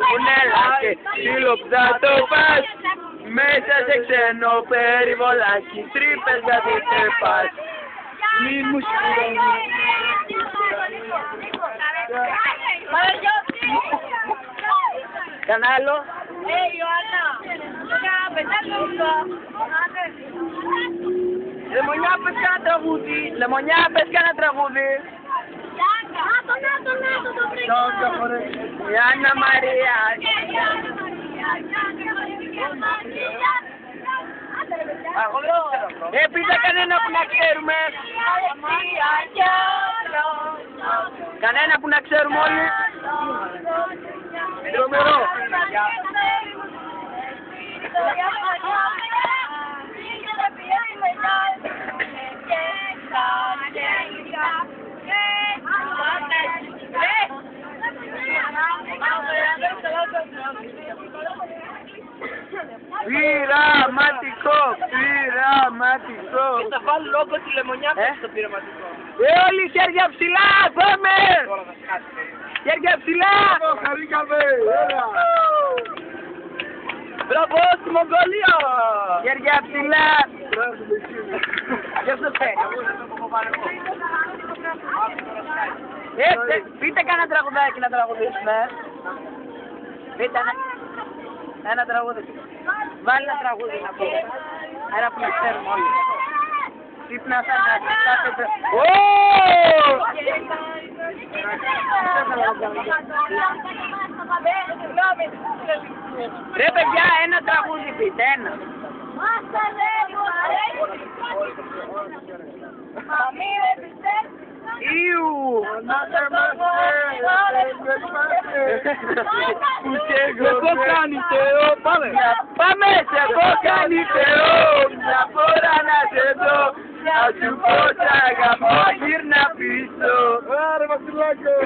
Κουνέλα και σύλλοψα το πας μέσα σε ξένο περιβολάκι, τρύπες γιατί τρεπάς. Μη μου σκουρώνει. Κανένα άλλο? Ιωάννα, Λεμονιά, πες κανένα τραγούδι. Λεμονιά, πες κανένα τραγούδι. Η Άννα Μαρία. Πείτε κανένα που να ξέρουμε. Κανένα που να ξέρουμε όλοι. Τρομερό. Πειραματικό, πειραματικό. Και θα βάλω λόγω τη λεμονιά στο πειραματικό. Όλοι χέρια ψηλά, πάμε! Χέρια ψηλά! Χαρήκαμε! Μπράβο στη Μογγολία! Χέρια ψηλά! Ποιος το φέρει? Πείτε κανένα τραγουδάκι να τραγουδήσουμε. Πείτε ένα τραγούδι. Βάλει ένα τραγούδι να πω. Ένα που να ξέρουμε όλοι. Ξύπνα σαν να ξυπνάσετε. Ρε παιδιά, ένα τραγούδι πείτε, ένα. Ιου! Σε έχω κάνει Θεό, πάμε! Πάμε, σε έχω κάνει Θεό, μια φορά να σε δω, να σου πω σ' αγαπώ, γύρνα πίσω. Άρα Βασιλάκο!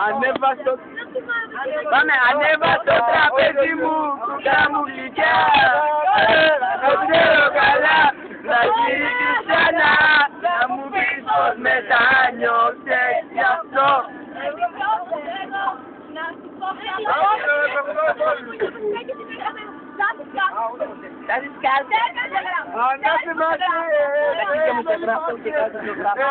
Ανέβα στο... Πάμε, ανέβα στο τραπέζι μου, κουκά μου γλυκιά. Θα ξέρω καλά, θα γυρίσεις ξανά, να μου πεις πως μετάνιωσες γι' αυτό. Θα τις κάτσε. Ανάσε μάσε! Και μου σε γράφω και κάτω το γράφω.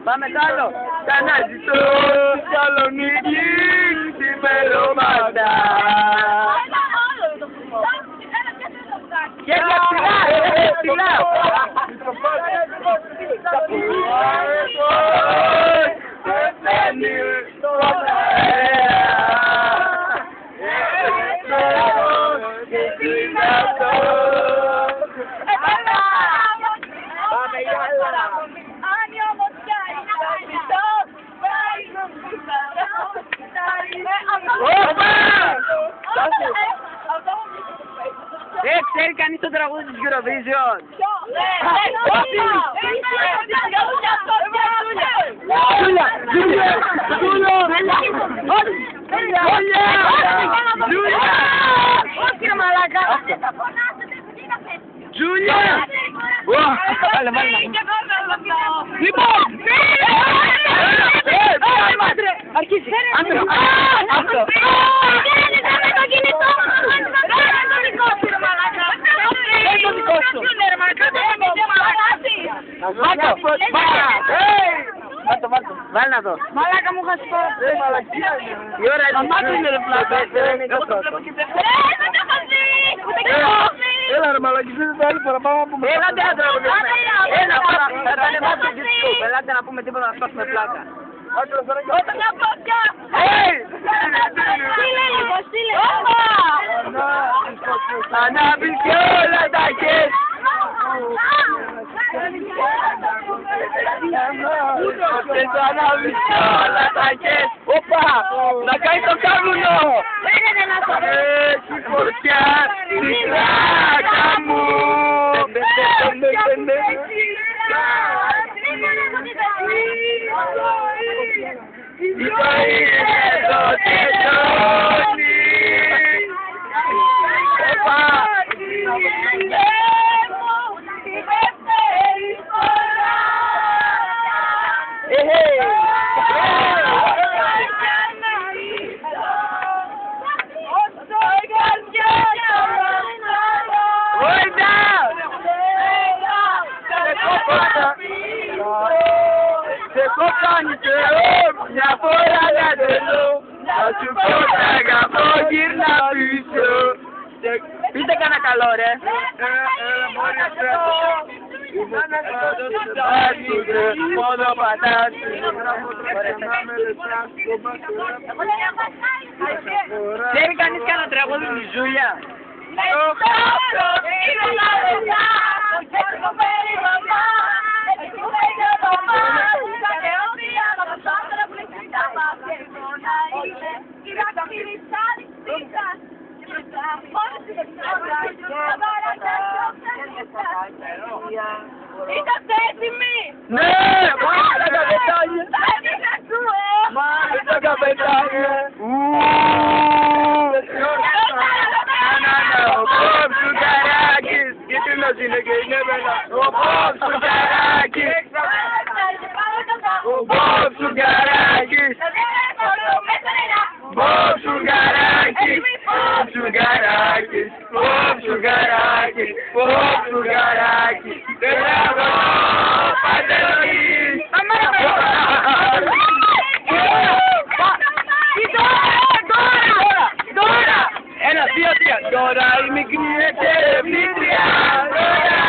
Πάμε κι άλλο. Ξαναζητώ στη Θεσσαλονίκη ξημερώματα. Χέρια ψηλά, χέρια ψηλά. Ξέρει κανείς το τραγούδι της Eurovision? Τζούλια! Τζούλια! Τζούλια! Όχι ρε μαλάκα! Τζούλια! Βάλε, βάλε να πούμε. Λοιπόν! Αρχίζει! Αυτό! Βάλε να δω. Μαλάκα μου είχα σπάσει. Η ώρα είναι ρε πλάκα. Έλα ρε μαλακιστείτε τα άλλη φορά, πάμε να πούμε. Έλατε να τραγουδήσουμε. Έλατε να πούμε τίποτα να σπάσουμε πλάκα. Όταν μια πόδια. Στείλε λίγο, στείλε. Ανάβεις και όλα τα χέρια. Και το ανάβεις και όλα τα χέρια. Οπα, να κάνει το κάμουνο. Έχει φωτιά στη τράκα μου. Η είναι το τετώνει. Σε κόψανε καιρό, μια φορά να τελώ, να σου πω σ' αγαπώ, γύρνα πίσω. Πείτε κανένα καλό ρε. Μόνο πατάτε. Ξέρει κανείς κανένα τραγούδι τη Ζούλια? Είσαστε έτοιμοι! Ναι! Μάλιστα τα καπετάνια! Μάλιστα τα καπετάνια! Ο Μπομ Σουγκαράκης! Κίτρινος είναι και είναι μένα! Ο Μπομ Σουγκαράκης! Ο Μπομ Σουγκαράκης! Μπομ Σουγκαράκης! Μπομ Σουγκαράκης! Μπομ Σουγκαράκης! Μπομ Σουγκαράκης! Μπράβο! Παντελονής! Τώρα! Ένα, δύο, τρία! Τώρα η μικρή εξερευνήτρια! Τώρα!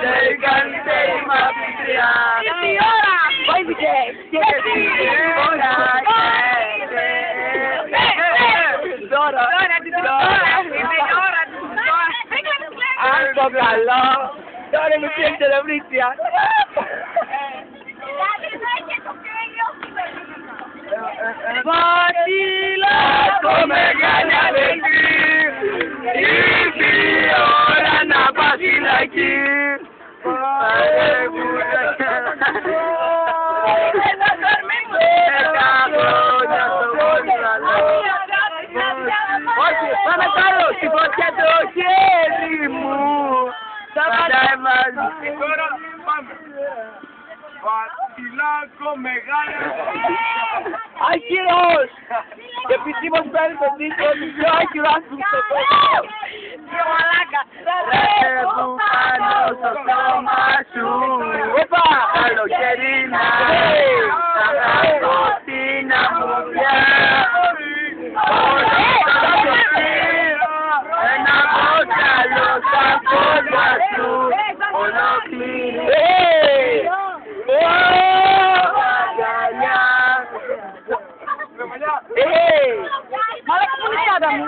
Δεν κάνετε η μαθήτρια! Ήρθε η ώρα! Βόηθηκε! Και τι ώρα! Τώρα! Είναι η ώρα του! Αν το καλό! Τώρα η μικρή εξερευνήτρια! Βασιλάκο μεγάλη αδελφή, ήρθε η ώρα να πας φυλακή. Όχι, πάμε άλλο, στη φωτιά το χέρι μου. Θα έβαζε. Τώρα πάμε. Βασιλάκο μεγάλο. Άκυρος! Επισήμως παίρνει τον τίτλο του πιο άκυρο άνθρωπο στον κόσμο. Ρε μαλάκα! Ρεύου πάνω στο στόμα σου. Οπα! Καλοκαιρίνα! Θα χάσω την αμμουδιά. Όλα θα το πήρω. Ένα μπότσαλο στα πόδια σου. Ολόκληρη. Μαλάκα που είναι η τσάντα μου!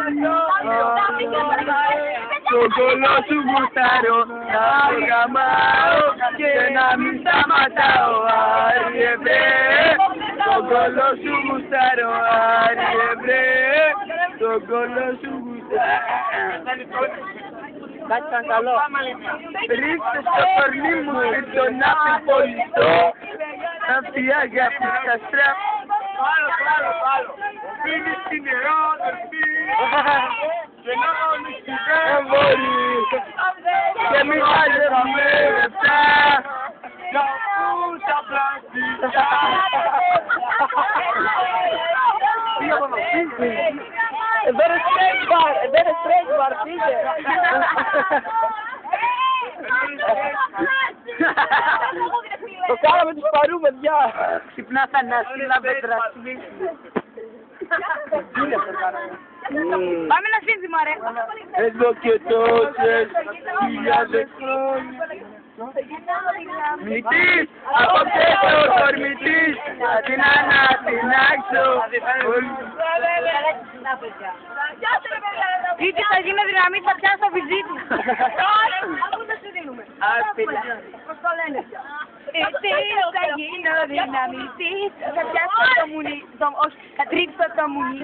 Το κολό σου γουστάρω, να γαμάω και να μην σταματάω, Άρη Εβρέ. Το κολό σου γουστάρω, Άρη Εβρέ. Το κολό σου γουστάρω. Κάτι ήταν καλό. Ρίξτε στο κορμί μου και τον απειπολιτό. Αυτή η αγάπη στα στρέφω. Άλλο. Πήγες στην νερό, αδερφή. Και να όλους Δεν μπορεί. Και μην μαζεύουμε λεφτά. για πού τα πλαστικά. Εδώ είναι straight bar, πήγε. Το κάναμε τους παρού, παιδιά. Ξυπνά Θανάση, να πετραστεί. Πάμε ένα σύνθημα ρε! Εδώ και τόσες χιλιάδες χρόνια. Μητής, απόψε ο κορμητής, την ανατινάξω. Ήτι θα γίνει δυναμή, θα πιάσει το βυζί του. Αφού δεν σου δίνουμε. Πώς το λένε. Τι θα γίνω δυναμητής, θα πιάσω το μουνί, όχι, θα τρίψω το μουνί.